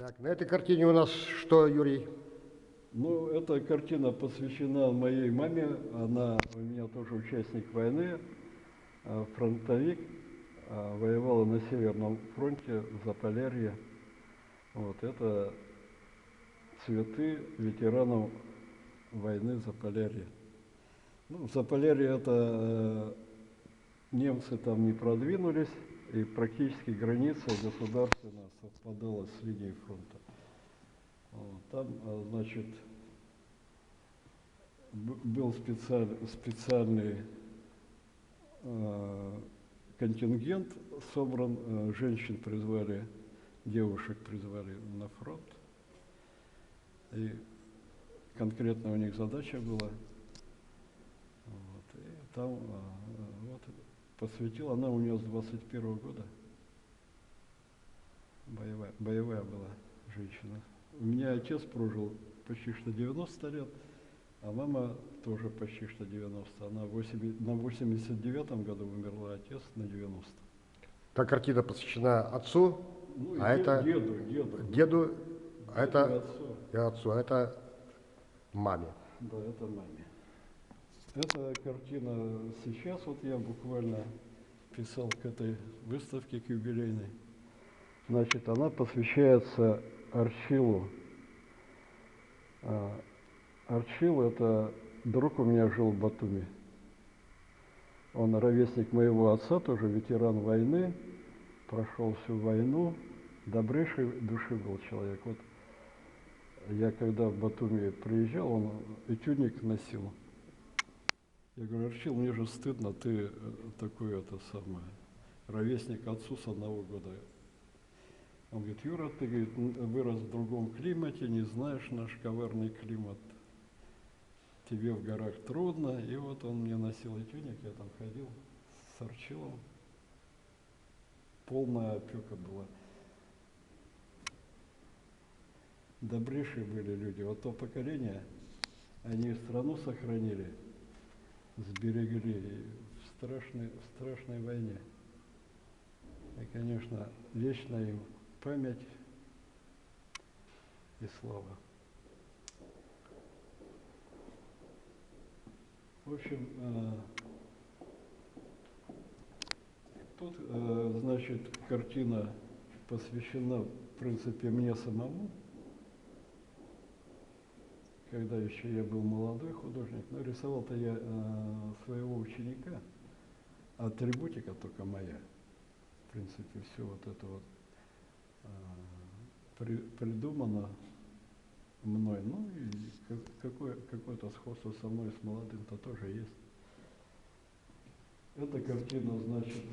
Так, на этой картине у нас что, Юрий? Ну, эта картина посвящена моей маме. Она у меня тоже участник войны, фронтовик, воевала на Северном фронте, в Заполярье. Вот это цветы ветеранов войны Заполярья. Ну, в Заполярье это немцы там не продвинулись, и практически граница государственная совпадала с линией фронта. Вот, там, значит, был специальный контингент собран, женщин призвали, девушек призвали на фронт. И конкретно у них задача была. Вот, и там вот, посвятила, она у нее с 21-го года, боевая была женщина. У меня отец прожил почти что 90 лет, а мама тоже почти что 90. Она на 89-м году умерла, отец на 90-м. Та картина посвящена отцу, Ну, а это деду, а это отцу, а это маме. Да, это маме. Эта картина сейчас, вот я буквально писал к этой выставке, к юбилейной. Значит, она посвящается Арчилу. Арчил – это друг у меня жил в Батуми. Он ровесник моего отца, тоже ветеран войны, прошел всю войну, добрейшей души был человек. Вот я когда в Батуми приезжал, он этюдник носил. Я говорю: Арчил, мне же стыдно, ты такой, это самое, ровесник отцу с одного года. Он говорит: Юра, ты, говорит, вырос в другом климате, не знаешь наш коварный климат. Тебе в горах трудно. И вот он мне носил этюдник, я там ходил с Арчилом. Полная опека была. Добрейшие были люди. Вот то поколение, они страну сохранили, сберегли в страшной войне. И, конечно, вечная им память и слава. В общем, тут, значит, картина посвящена, в принципе, мне самому, когда еще я был молодой художник, но рисовал-то я своего ученика, атрибутика только моя. В принципе, все вот это вот придумано мной. Ну и какое-то сходство со мной, с молодым-то тоже есть. Эта картина, значит,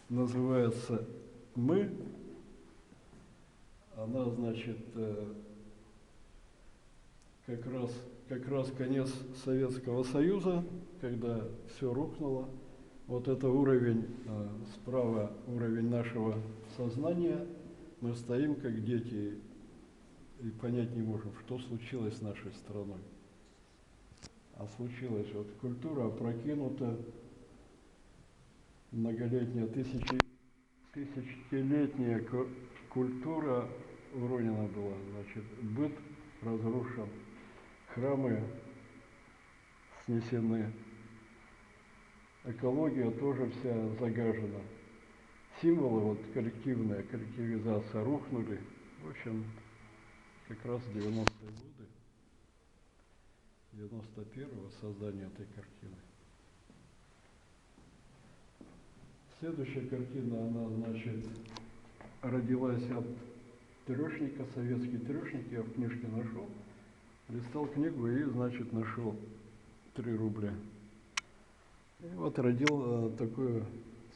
называется «Мы». Она, значит, как раз конец Советского Союза, когда все рухнуло. Вот это уровень, справа уровень нашего сознания. Мы стоим как дети и понять не можем, что случилось с нашей страной. А случилось, вот культура опрокинута, многолетняя, тысячелетняя культура уронена была, значит, быт разрушен, храмы снесены, экология тоже вся загажена. Символы, вот коллективная коллективизация рухнули. В общем, как раз 90-е годы, 91-го создания этой картины. Следующая картина, она, значит, родилась от трешника, советский трешник, я в книжке нашел, листал книгу и, значит, нашел 3 рубля. И вот родил такую,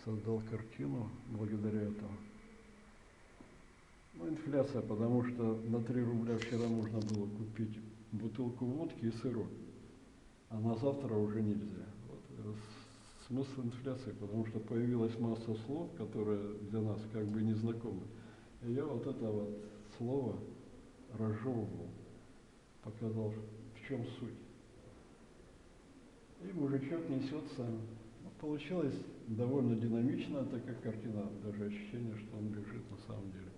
создал картину благодаря этому. Ну, инфляция, потому что на 3 рубля вчера можно было купить бутылку водки и сырок, а на завтра уже нельзя. Вот смысл инфляции, потому что появилась масса слов, которые для нас как бы незнакомы. И я вот это вот слово разжевывал, показал, в чем суть. И мужичок несется. Ну, получилось довольно динамично, такая картина, даже ощущение, что он бежит на самом деле.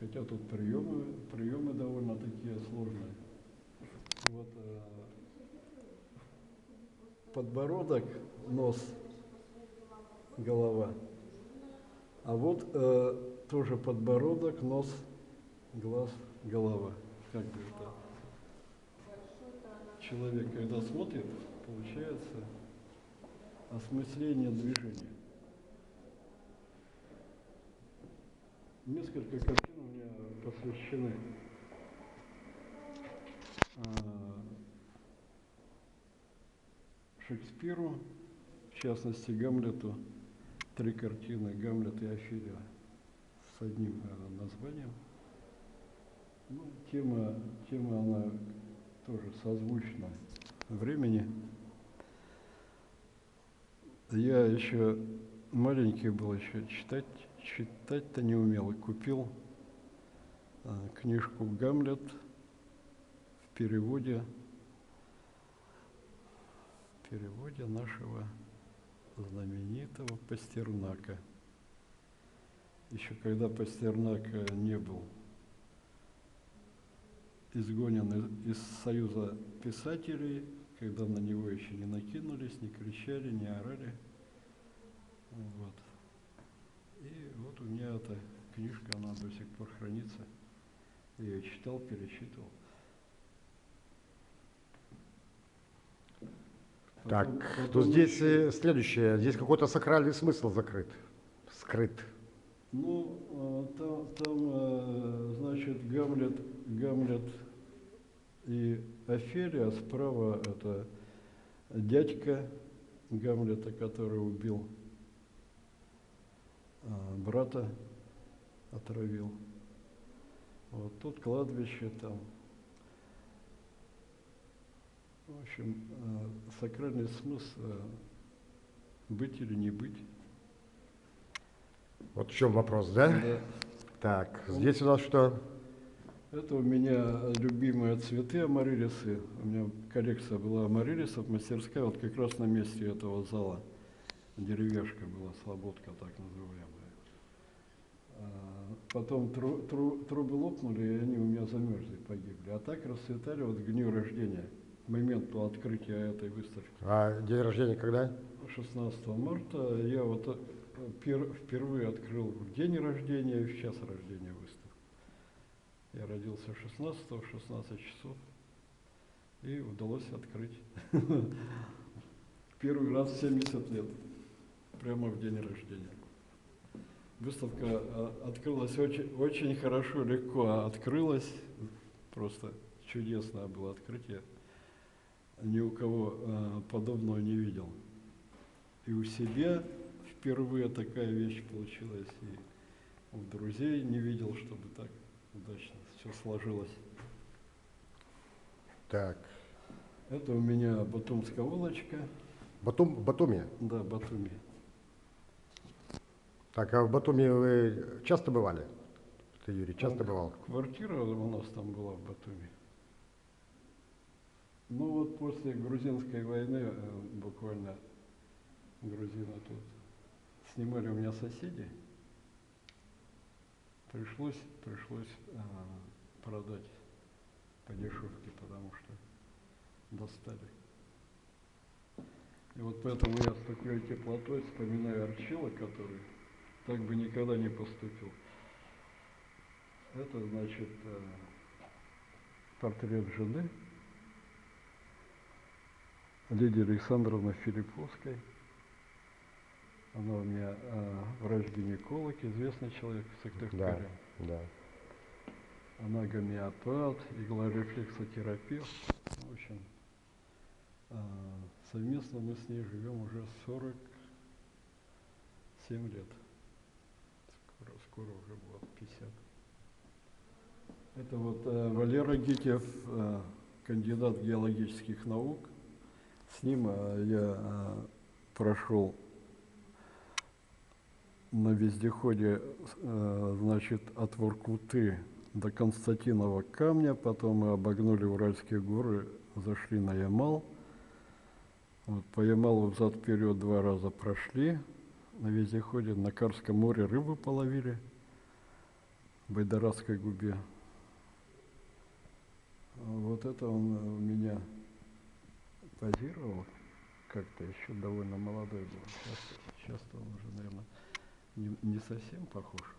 хотя тут приемы довольно такие сложные. Вот, подбородок, нос, голова. А вот тоже подбородок, нос, глаз, голова. Как бы это человек, когда смотрит, получается осмысление движения. Несколько картин у меня посвящены Шекспиру, в частности Гамлету. 3 картины «Гамлет» и «Офелия» с одним названием. Ну, тема она тоже созвучна времени. Я еще маленький был, еще читать-то не умел. И купил книжку «Гамлет» в переводе нашего знаменитого Пастернака. Еще когда Пастернак не был изгонен из Союза писателей, когда на него еще не накинулись, не кричали, не орали. Вот. И вот у меня эта книжка, она до сих пор хранится. Я ее читал, перечитывал. Так, то здесь следующее. Здесь какой-то сакральный смысл скрыт. Ну, там значит, Гамлет и Офелия, справа это дядька Гамлета, который убил брата, отравил. Вот тут кладбище там. В общем, сакральный смысл быть или не быть. Вот в чем вопрос, да? Да. Так, здесь у нас что? Это у меня любимые цветы амарилисы. У меня коллекция была амарилисов, мастерская, вот как раз на месте этого зала. Деревяшка была, слободка так называемая. Потом трубы лопнули, и они у меня замерзли, погибли. А так расцветали вот к дню рождения, к моменту открытия этой выставки. А день рождения когда? 16 марта я вот впервые открыл в день рождения и в час рождения выставку. Я родился 16-го, в 16 часов, и удалось открыть. Первый раз в 70 лет, прямо в день рождения. Выставка открылась очень хорошо, легко открылась, просто чудесное было открытие. Ни у кого подобного не видел. И у себя впервые такая вещь получилась, и у друзей не видел, чтобы так удачно все сложилось. Так. Это у меня батумская улочка. Батуми? Да, Батуми. Так, а в Батуми вы часто бывали? Ты, Юрий, часто бывал? Квартира у нас там была в Батуми. Ну вот после грузинской войны буквально грузины тут снимали у меня соседей. Пришлось продать по дешевке, потому что достали. И вот поэтому я с такой теплотой вспоминаю Арчила, который так бы никогда не поступил. Это, значит, портрет жены Лидии Александровны Филипповской. Она у меня врач-гинеколог, известный человек в Сыктывкаре. Да. Она гомеопат, иглорефлексотерапевт. В общем, совместно мы с ней живем уже 47 лет. Скоро уже будет 50. Это вот Валера Гитев, кандидат геологических наук. С ним я прошел на вездеходе, значит, от Воркуты до Константинова камня, потом мы обогнули Уральские горы, зашли на Ямал. Вот, по Ямалу взад-вперед 2 раза прошли на вездеходе, на Карском море рыбу половили. в Байдарадской губе. Вот это он у меня позировал, как-то еще довольно молодой был. Сейчас он уже, наверное, не совсем похож.